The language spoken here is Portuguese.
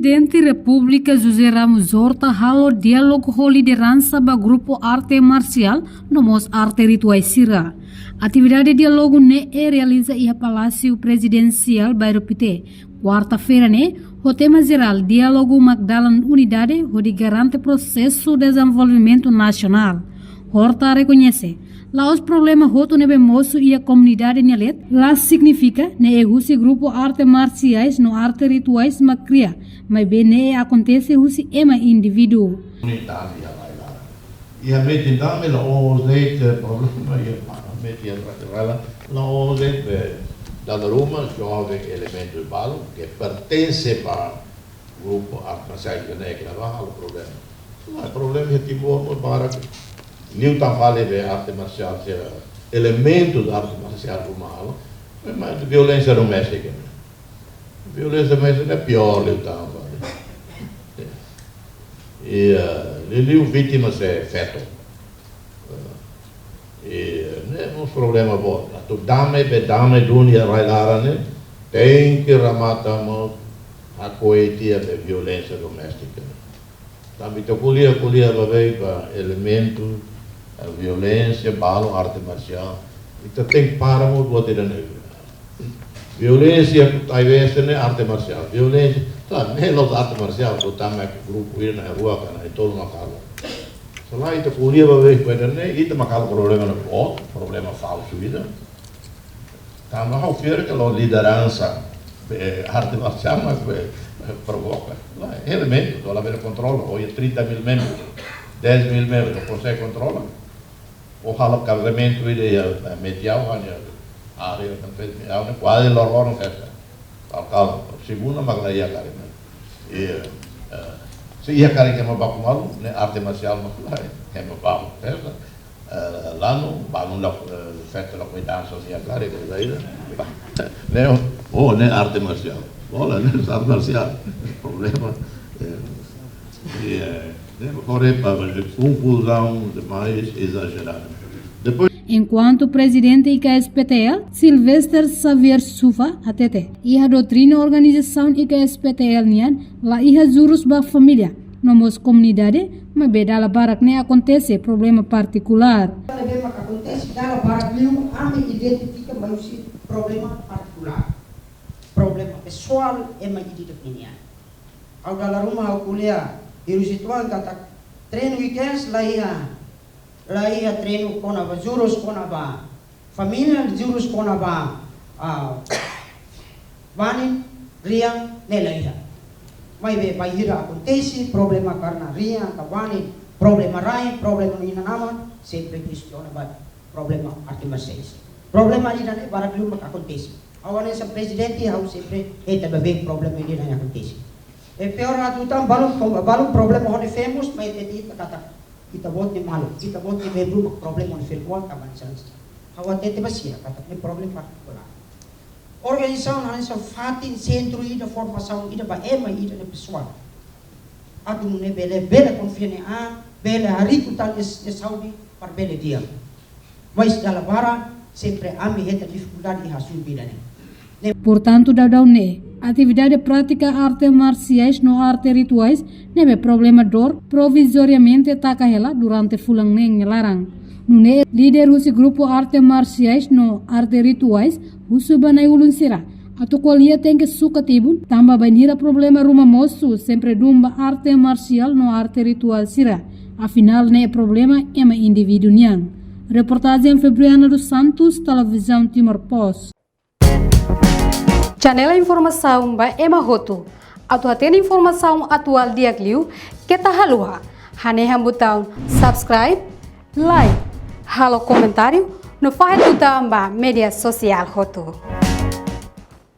Presidente República José Ramos Horta halo diálogo liderança ba grupo arte marcial nomos arte rituais sira. Atividade diálogo ne realiza ia Palácio Presidencial Bairropité. Quarta-feira ne, o tema geral diálogo Magdalan Unidade onde garante processo de desenvolvimento nacional. Horta reconhece lá os problemas roto nebe moço e a comunidade nelet, lá significa ne usi grupo arte marciais no arte rituais macria, mas bem ne acontece usi ema indivíduo. Unidade lá. E a medida la ose problema e media la ose da Roma jovem elemento balo que pertence para grupo arte marciais que não vai o problema. O problema é tipo para Liu Tafale de arte marcial, elementos da arte marcial humana, mas violência doméstica. Violência doméstica é pior, Liu Tafale. E Liu vítimas é feto. E não é um problema bom. Tu dame dunia railara né, tem que ramatamos a coetia de violência doméstica. Também tu colher para elementos a violência, balo, arte marcial. Então tem páramo do outro lado. Violência, talvez, é arte marcial. Violência, tá, nem los arte marcial, tu tá mais grupo ir na rua, cara, e todo macalo. Só lá, então, curia para ver, para né, e macalo problema no outro, problema falso, vida. Tá, mas ao ver que a liderança, arte marcial, mas provoca. Lá, elemento, lá ver controla, hoje 30 mil membros, 10 mil membros, não consegue controlar. O halo casamento ele medial a área também quase loror não festa alcal segunda maglaia cara e se ia cara que é uma bacumal né arte marcial não é uma bacu festa lá no balão da festa da cuidança ia cara que aí né oh né arte marcial olha né arte marcial problema confusão demais exagerada. Enquanto presidente IKSPTL, Sylvester Xavier Sufa, ATT, iha doutrina organização IKSPTL nian, la iha jurus ba família, nomos comunidade, mas bedala barak ne acontece problema particular. Problema que acontece, dala barak nenhum ame identifica mais problema particular, problema pessoal é mais identifica. Ao dalam rumah ao kuliah Iru situan kata treino weekends lá ia treino kona ba jurus kona ba família jurus kona ba vanin riang nelaia mai be bahira acontece problema karena riang ka vanin problema rai problema ina nama sempre questiona ba problema arte marciais problema ina ne para belum acontece awane sa presidente hau sempre eta bebek problema ina acontece. E pior tu tam balum problema onde famous mas kita kata kita buat ni malu kita buat ni belum problema onde firman kaman sans hawa tete basia kata ni problem particular organização hanya sa fatin centro ida formação ida ba ema ida ne pessoal adu ne bele confiane bele hari tu tal de Saudi par bele dia mas dalam bara sempre ami heta dificuldade e hasul bidane. Portanto, dadau ne atividade prática arte marciais no arte rituais nebe problema dor provisoriamente takahela durante fulang neng larang. Nune líder husi grupo arte marciais no arte rituais husu banai ulun sira. Atau kolia tem que suka tibun tamba banira problema rumah moço sempre dumba arte marcial no arte ritual sira. Afinal ne problema ema indivíduo niang. Reportagem Febriana dos Santos, Televisão Timor Post. Channel informação ba Ema Roto. Atau atena informação atual dia kliu kita halua. Haneha botão subscribe, like, halo comentário no faz botão ba media social Roto.